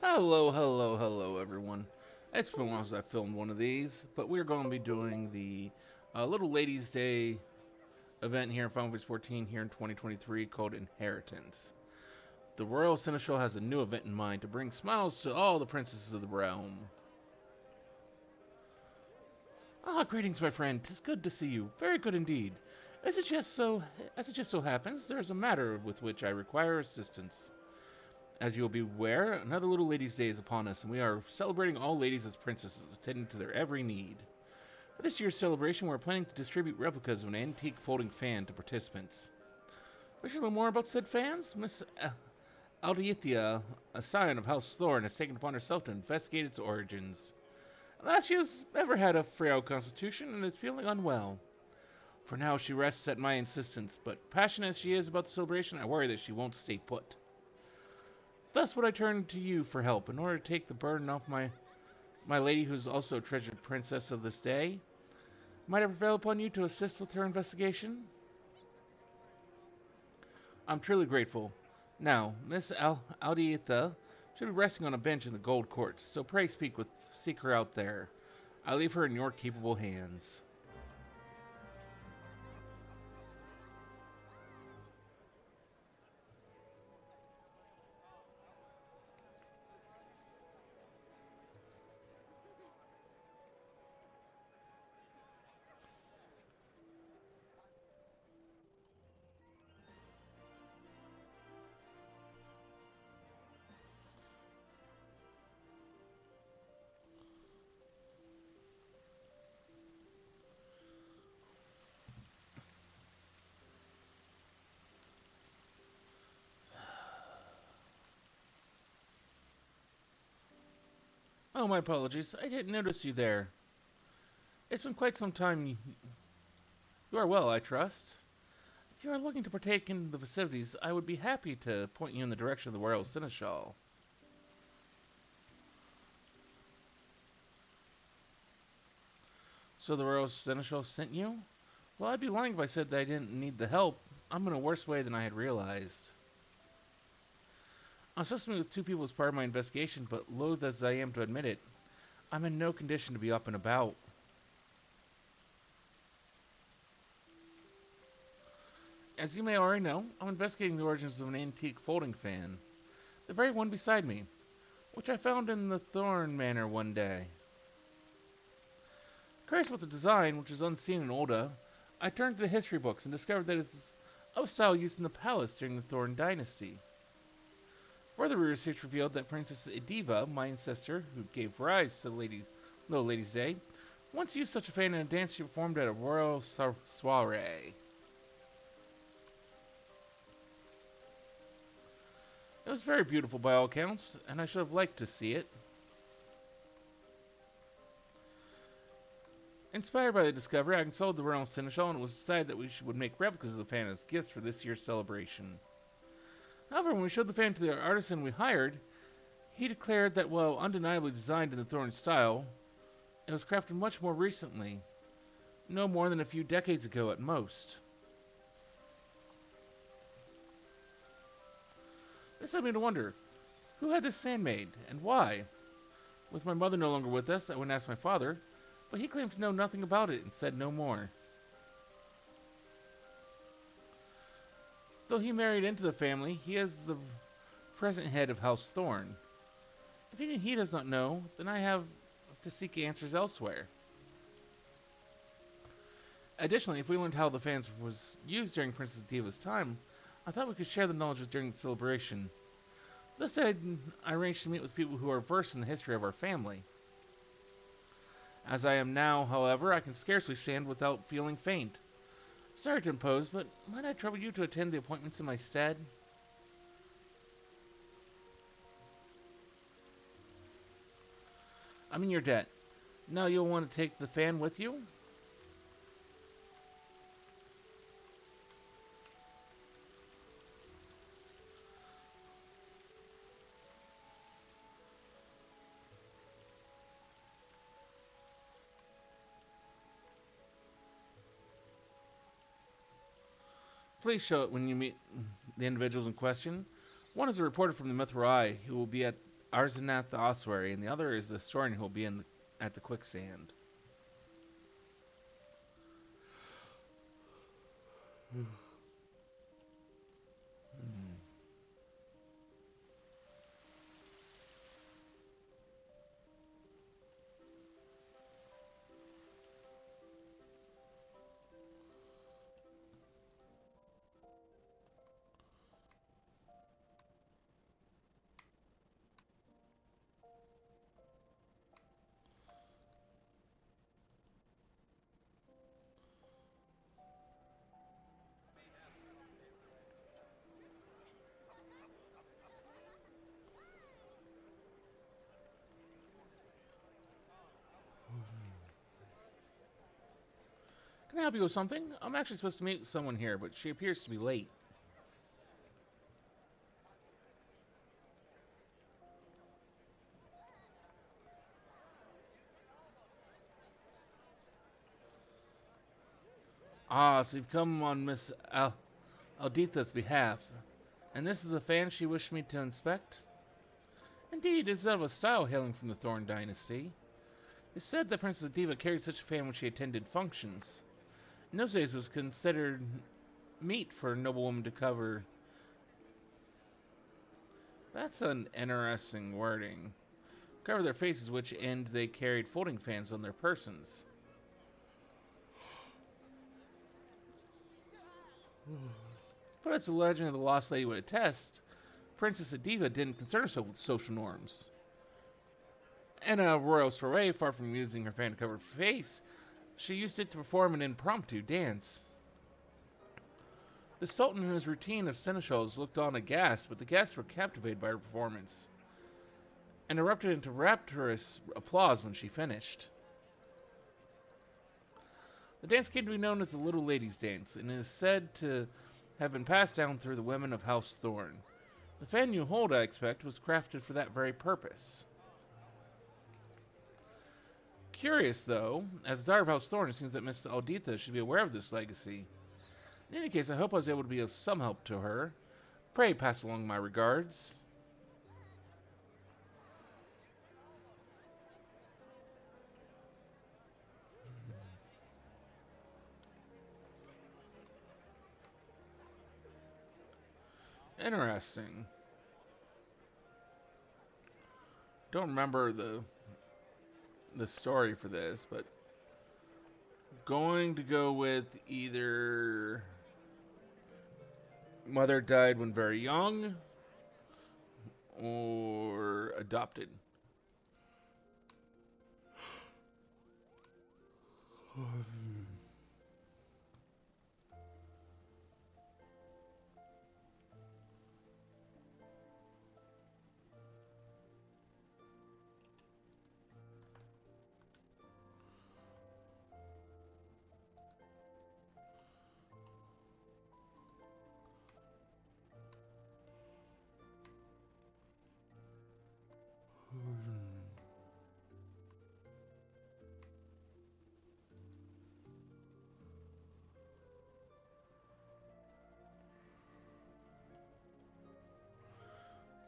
Hello, hello, hello, everyone. It's been a while since I filmed one of these, but we're going to be doing the Little Ladies' Day event here in Final Fantasy 14 here in 2023 called Inheritance. The Royal Seneschal has a new event in mind to bring smiles to all the princesses of the realm. Greetings, my friend. 'Tis good to see you. Very good indeed. As it just so, as it just so happens, there is a matter with which I require assistance. As you will be aware, another Little Ladies' Day is upon us, and we are celebrating all ladies as princesses, attending to their every need. For this year's celebration, we're planning to distribute replicas of an antique folding fan to participants. Wish to learn more about said fans? Miss Aldeithia, a scion of House Thorn, has taken upon herself to investigate its origins. Alas, she has ever had a frail constitution and is feeling unwell. For now, she rests at my insistence, but passionate as she is about the celebration, I worry that she won't stay put. Thus would I turn to you for help in order to take the burden off my lady, who's also a treasured princess of this day. Might I prevail upon you to assist with her investigation? I'm truly grateful. Now, Miss Aldeitha should be resting on a bench in the Gold Court, so pray seek her out there. I leave her in your capable hands. Oh, my apologies. I didn't notice you there. It's been quite some time. You are well, I trust. If you are looking to partake in the festivities, I would be happy to point you in the direction of the Royal Seneschal. So the Royal Seneschal sent you? Well, I'd be lying if I said that I didn't need the help. I'm in a worse way than I had realized. I'm supposed to meet with two people as part of my investigation, but loath as I am to admit it, I'm in no condition to be up and about. As you may already know, I'm investigating the origins of an antique folding fan, the very one beside me, which I found in the Thorn Manor one day. Curious about the design, which is unseen in Olda, I turned to the history books and discovered that it is of style used in the palace during the Thorn dynasty. Further research revealed that Princess Ediva, my ancestor, who gave rise to Little Lady Zay, once used such a fan in a dance she performed at a royal soiree. It was very beautiful by all accounts, and I should have liked to see it. Inspired by the discovery, I consulted the Royal Seneschal, and it was decided that would make replicas of the fan as gifts for this year's celebration. However, when we showed the fan to the artisan we hired, he declared that while undeniably designed in the Thorn style, it was crafted much more recently, no more than a few decades ago at most. This led me to wonder, who had this fan made, and why? With my mother no longer with us, I went and asked my father, but he claimed to know nothing about it and said no more. Though he married into the family, he is the present head of House Thorn. If even he does not know, then I have to seek answers elsewhere. Additionally, if we learned how the fans was used during Princess Diva's time, I thought we could share the knowledge during the celebration. Thus, I arranged to meet with people who are versed in the history of our family. As I am now, however, I can scarcely stand without feeling faint. Sorry to impose, but might I trouble you to attend the appointments in my stead? I'm in your debt. Now you'll want to take the fan with you? Please show it when you meet the individuals in question. One is a reporter from the Mithrai who will be at Arsanath the Ossuary, and the other is the historian who will be at the quicksand. Hmm. Can I help you with something? I'm actually supposed to meet someone here, but she appears to be late. Ah, so you've come on Miss Alditha's behalf. And this is the fan she wished me to inspect? Indeed, it is of a style hailing from the Thorn dynasty. It's said that Princess Diva carried such a fan when she attended functions. In those days, it was considered meet for a noblewoman to cover. That's an interesting wording. Cover their faces, which end they carried folding fans on their persons. But as the legend of the Lost Lady would attest, Princess Diva didn't concern herself with social norms. In a royal soiree, far from using her fan to cover her face, she used it to perform an impromptu dance. The Sultan and his routine of seneschals looked on aghast, but the guests were captivated by her performance and erupted into rapturous applause when she finished. The dance came to be known as the Little Ladies' Dance, and is said to have been passed down through the women of House Thorn. The fan you hold, I expect, was crafted for that very purpose. Curious, though, as the daughter of House Thorn, it seems that Miss Alditha should be aware of this legacy. In any case, I hope I was able to be of some help to her. Pray pass along my regards. Interesting. Don't remember the story for this, but going to go with either mother died when very young or adopted.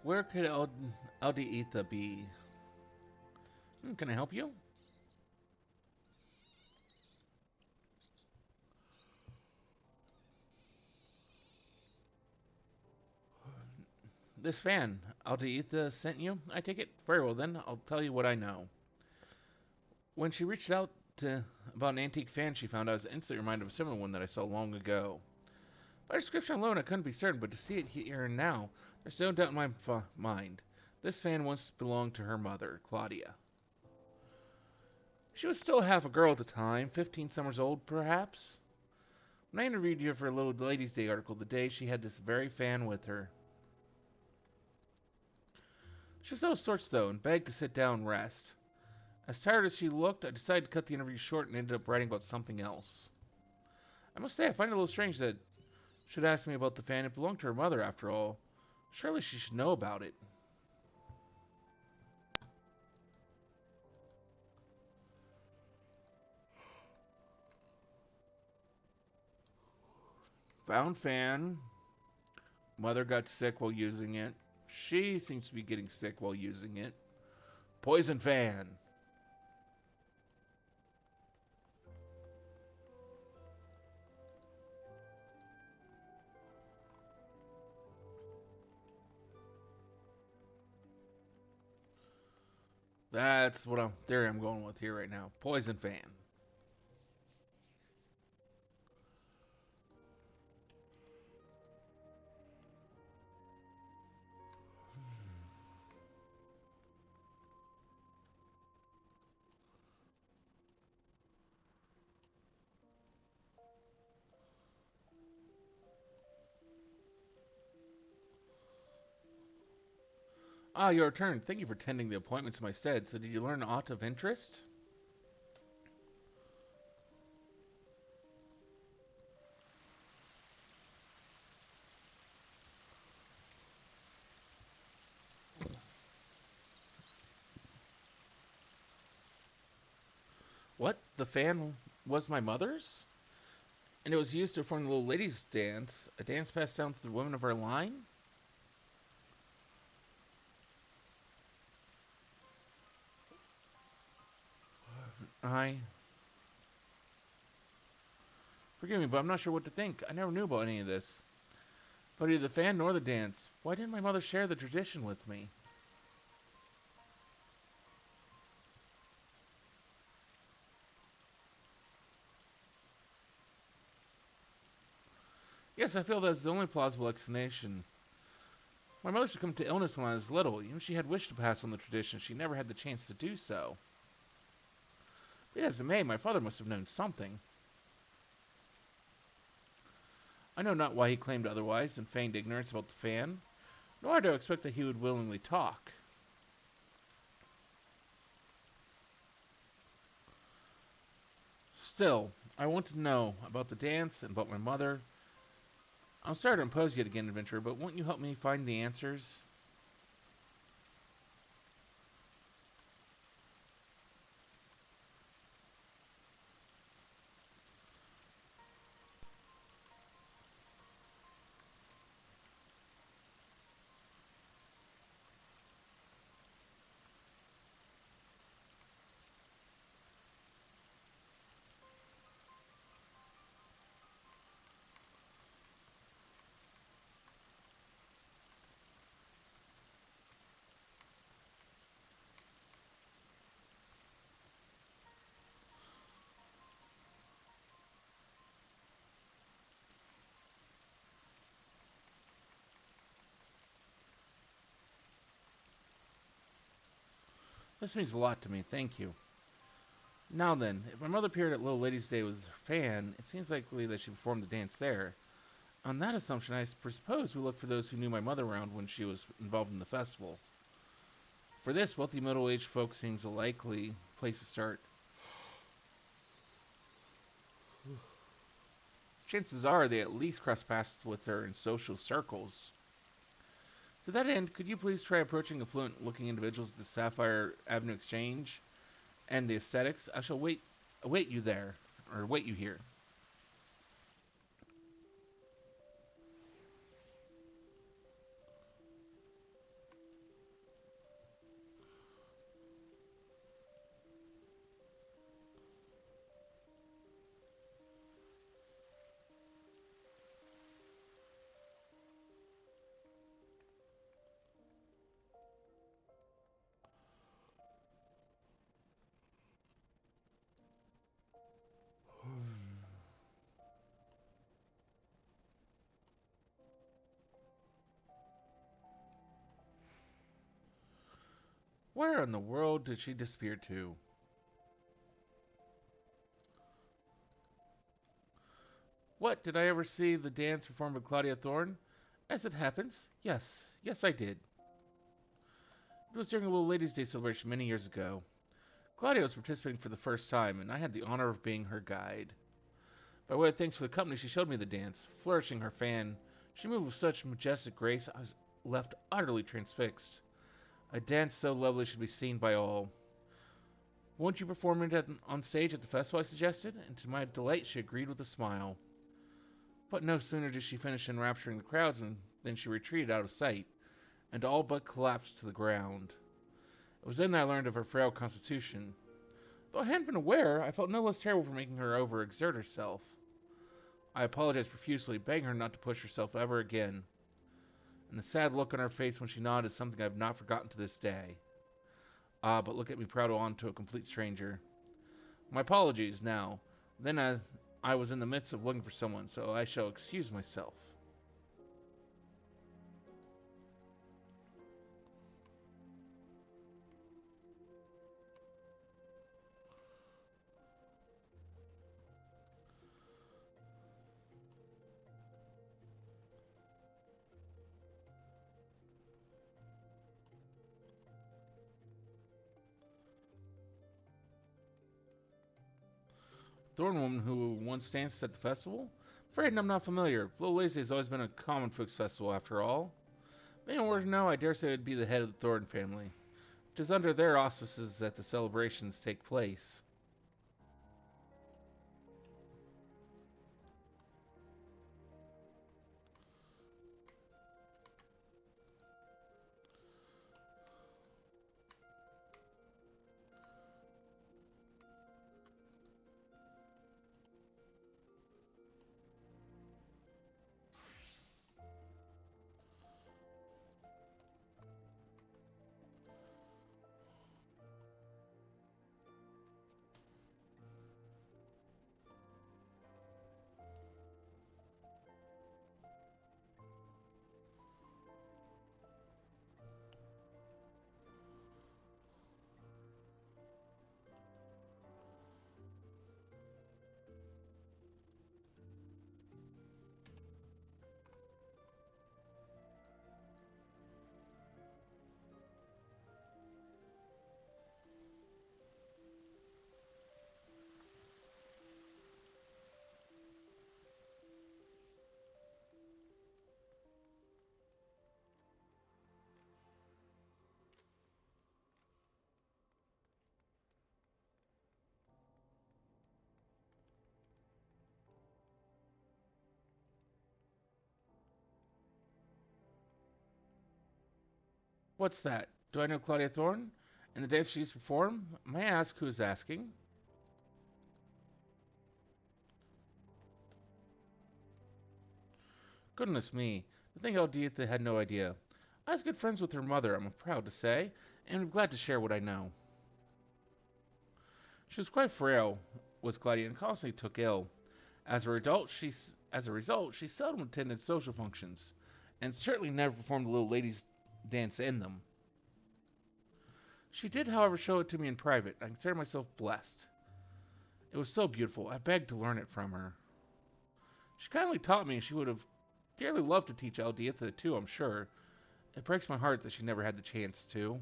Where could Aldeetha be? Can I help you? This fan, Aldeetha sent you? I take it? Very well then, I'll tell you what I know. When she reached out to about an antique fan she found, I was instantly reminded of a similar one that I saw long ago. By description alone, I couldn't be certain, but to see it here and now, there's no doubt in my mind. This fan once belonged to her mother, Claudia. She was still half a girl at the time, 15 summers old, perhaps. When I interviewed her for a little Ladies' Day article the day she had this very fan with her. She was out of sorts, though, and begged to sit down and rest. As tired as she looked, I decided to cut the interview short and ended up writing about something else. I must say, I find it a little strange that she should ask me about the fan. It belonged to her mother, after all. Surely she should know about it. Found fan. Mother got sick while using it. She seems to be getting sick while using it. Poison fan. That's what I'm going with here right now. Poison fan. Ah, your turn. Thank you for tending the appointments in my stead. So did you learn aught of interest? What? The fan was my mother's? And it was used to perform the little ladies' dance, a dance passed down to the women of our line? I. Forgive me, but I'm not sure what to think. I never knew about any of this. But neither the fan nor the dance. Why didn't my mother share the tradition with me? Yes, I feel that's the only plausible explanation. My mother succumbed to illness when I was little. Even if she had wished to pass on the tradition, she never had the chance to do so. But as it may, my father must have known something. I know not why he claimed otherwise and feigned ignorance about the fan, nor do I expect that he would willingly talk. Still, I want to know about the dance and about my mother. I'm sorry to impose yet again, adventurer, but won't you help me find the answers? This means a lot to me, thank you. Now then, if my mother appeared at Little Lady's Day with her fan, it seems likely that she performed the dance there. On that assumption, I suppose we look for those who knew my mother around when she was involved in the festival. For this, wealthy middle-aged folk seems a likely place to start. Chances are they at least cross paths with her in social circles. To that end, could you please try approaching affluent-looking individuals at the Sapphire Avenue Exchange and the Aesthetics? I shall await you there, or await you here. Where in the world did she disappear to? What, did I ever see the dance performed by Claudia Thorne? As it happens, yes, I did. It was during a Little Ladies' Day celebration many years ago. Claudia was participating for the first time, and I had the honor of being her guide. By way of thanks for the company, she showed me the dance, flourishing her fan. She moved with such majestic grace, I was left utterly transfixed. A dance so lovely should be seen by all. Won't you perform it on stage at the festival? I suggested, and to my delight she agreed with a smile. But no sooner did she finish enrapturing the crowds than she retreated out of sight, and all but collapsed to the ground. It was then that I learned of her frail constitution. Though I hadn't been aware, I felt no less terrible for making her overexert herself. I apologized profusely, begging her not to push herself ever again. And the sad look on her face when she nodded is something I have not forgotten to this day. Ah, but look at me prattle on to a complete stranger. My apologies, now. Then I was in the midst of looking for someone, so I shall excuse myself. Thorn woman who once danced at the festival? Afraid I'm not familiar. Little Lazy has always been a common folks festival, after all. If anyone were to know, I dare say it would be the head of the Thorn family. It is under their auspices that the celebrations take place. What's that? Do I know Claudia Thorn? And the dance she used to perform? May I ask who is asking? Goodness me, I think Aldeatha had no idea. I was good friends with her mother, I'm proud to say, and I'm glad to share what I know. She was quite frail, was Claudia, and constantly took ill. As a result, she seldom attended social functions, and certainly never performed the little ladies' dance in them. She did, however, show it to me in private. I consider myself blessed. It was so beautiful, I begged to learn it from her. She kindly taught me, and she would have dearly loved to teach Aldeatha too, I'm sure. It breaks my heart that she never had the chance to.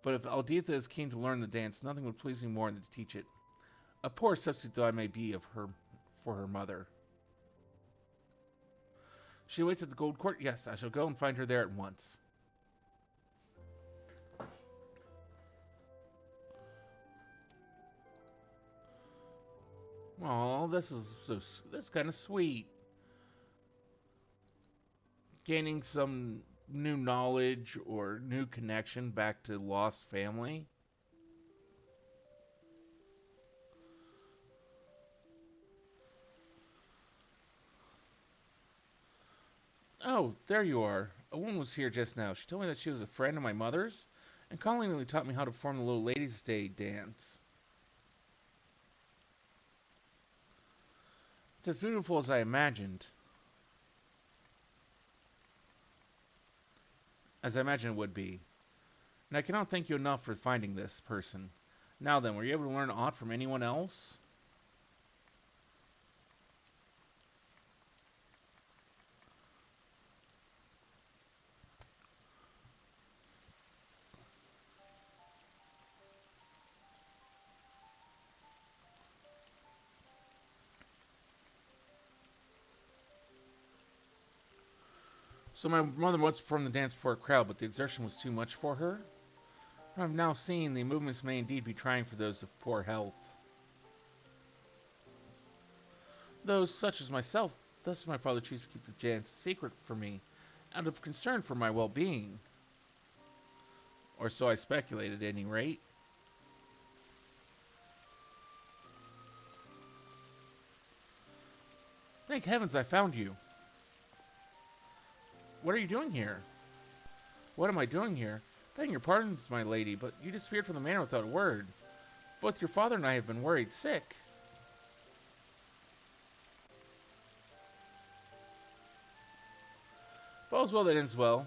But if Aldeatha is keen to learn the dance, nothing would please me more than to teach it. A poor substitute though I may be for her mother. She waits at the Gold Court? Yes, I shall go and find her there at once. Oh, this is kind of sweet. Gaining some new knowledge or new connection back to lost family. Oh, there you are. A woman was here just now. She told me that she was a friend of my mother's, and callingly taught me how to perform the little ladies' day dance. It's as beautiful as I imagined. As I imagined it would be. And I cannot thank you enough for finding this person. Now then, were you able to learn aught from anyone else? So my mother once performed the dance before a crowd, but the exertion was too much for her. I've now seen the movements may indeed be trying for those of poor health. Those such as myself, thus my father chooses to keep the dance secret from me, out of concern for my well-being. Or so I speculated, at any rate. Thank heavens I found you. What are you doing here? What am I doing here? Begging your pardons, my lady, but you disappeared from the manor without a word. Both your father and I have been worried sick. All's well that ends well,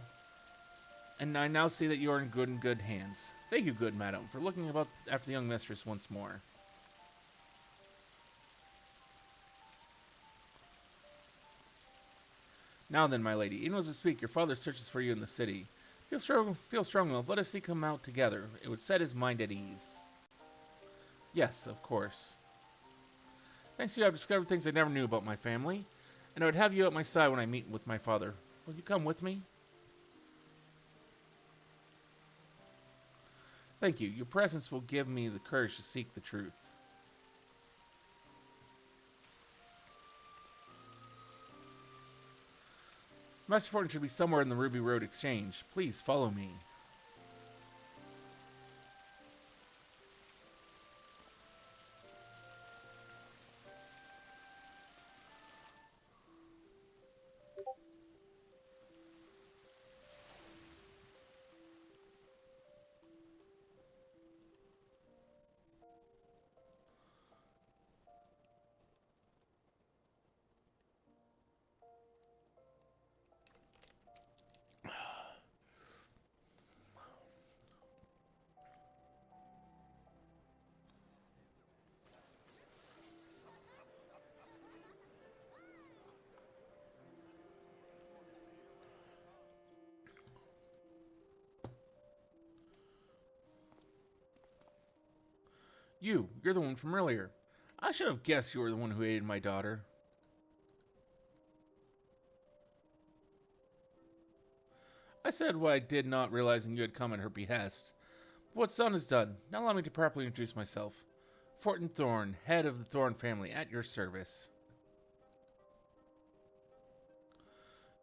and I now see that you are in good hands. Thank you, good madam, for looking about after the young mistress once more. Now then, my lady, even as we speak, your father searches for you in the city. Feel strong enough. Let us seek him out together. It would set his mind at ease. Yes, of course. Thanks to you, I've discovered things I never knew about my family, and I would have you at my side when I meet with my father. Will you come with me? Thank you. Your presence will give me the courage to seek the truth. Master Fortin should be somewhere in the Ruby Road Exchange. Please follow me. You're the one from earlier. I should have guessed you were the one who aided my daughter. I said what I did, not realizing you had come at her behest. But what's done is done. Now allow me to properly introduce myself. Fortin Thorn, head of the Thorn family, at your service.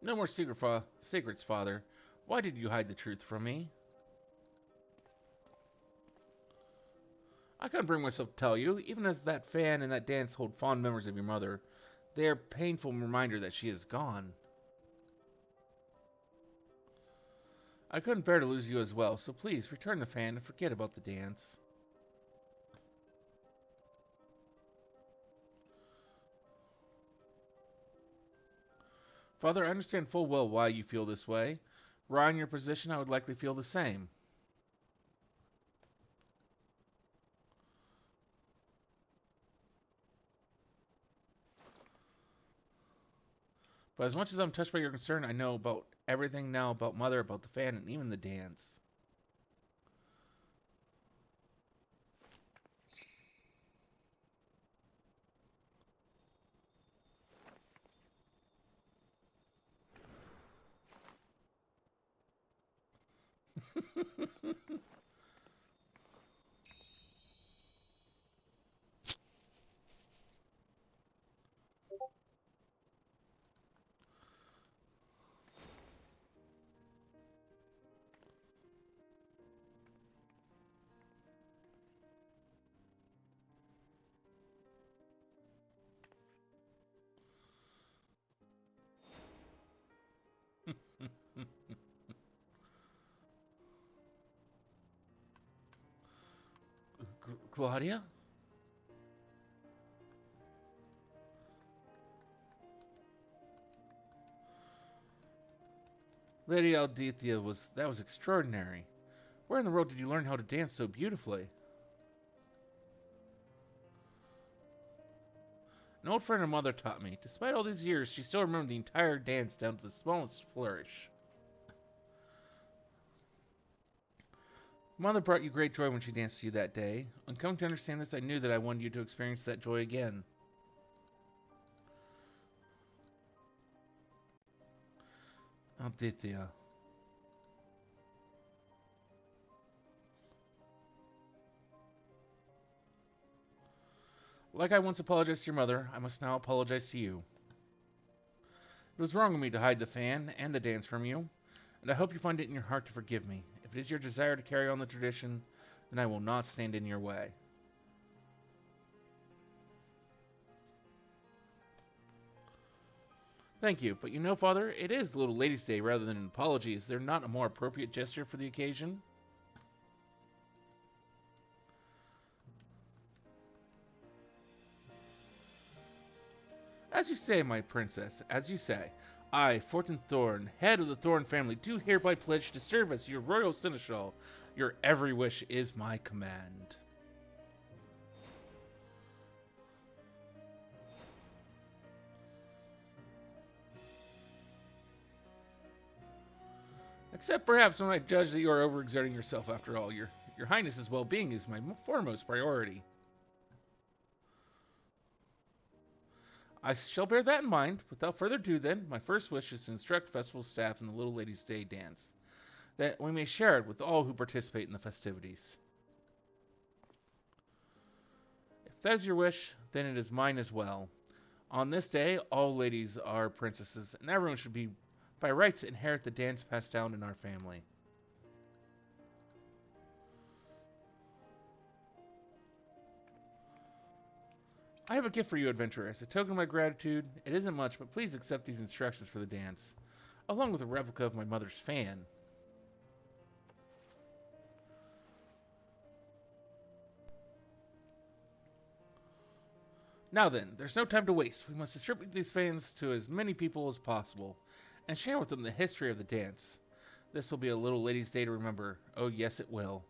No more secrets, father. Why did you hide the truth from me? I couldn't bring myself to tell you, even as that fan and that dance hold fond memories of your mother. They are a painful reminder that she is gone. I couldn't bear to lose you as well, so please return the fan and forget about the dance. Father, I understand full well why you feel this way. Were I in your position, I would likely feel the same. But as much as I'm touched by your concern, I know about everything now about Mother, about the fan, and even the dance. Claudia? Lady Aldethia was extraordinary. Where in the world did you learn how to dance so beautifully? An old friend of mother taught me. Despite all these years, she still remembered the entire dance down to the smallest flourish. Mother brought you great joy when she danced to you that day. On coming to understand this, I knew that I wanted you to experience that joy again. Aldethia. Like I once apologized to your mother, I must now apologize to you. It was wrong of me to hide the fan and the dance from you, and I hope you find it in your heart to forgive me. If it is your desire to carry on the tradition, then I will not stand in your way. Thank you, but you know, Father, it is Little Lady's Day rather than an apology. Is there not a more appropriate gesture for the occasion? As you say, my princess, as you say. I, Fortin Thorn, head of the Thorn family, do hereby pledge to serve as your royal seneschal. Your every wish is my command. Except perhaps when I judge that you are overexerting yourself after all. Your Highness's well-being is my foremost priority. I shall bear that in mind. Without further ado, then, my first wish is to instruct festival staff in the Little Lady's Day dance, that we may share it with all who participate in the festivities. If that is your wish, then it is mine as well. On this day, all ladies are princesses, and everyone should be, by rights, inherit the dance passed down in our family. I have a gift for you, adventurer. As a token of my gratitude, it isn't much, but please accept these instructions for the dance, along with a replica of my mother's fan. Now then, there's no time to waste. We must distribute these fans to as many people as possible, and share with them the history of the dance. This will be a little lady's day to remember. Oh, yes, it will.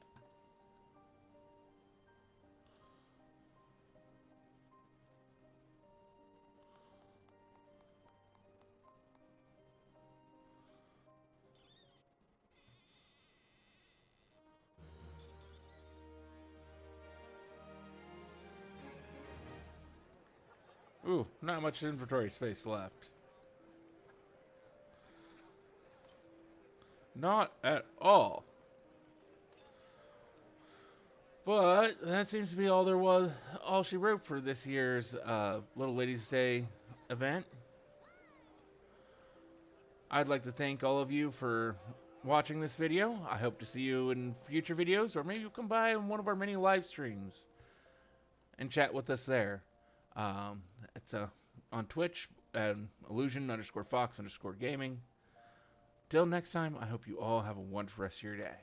Ooh, not much inventory space left. Not at all. But that seems to be all she wrote for this year's Little Ladies Day event. I'd like to thank all of you for watching this video. I hope to see you in future videos, or maybe you'll come by on one of our many live streams and chat with us there. It's on Twitch at illusion_fox_gaming. Till next time, I hope you all have a wonderful rest of your day.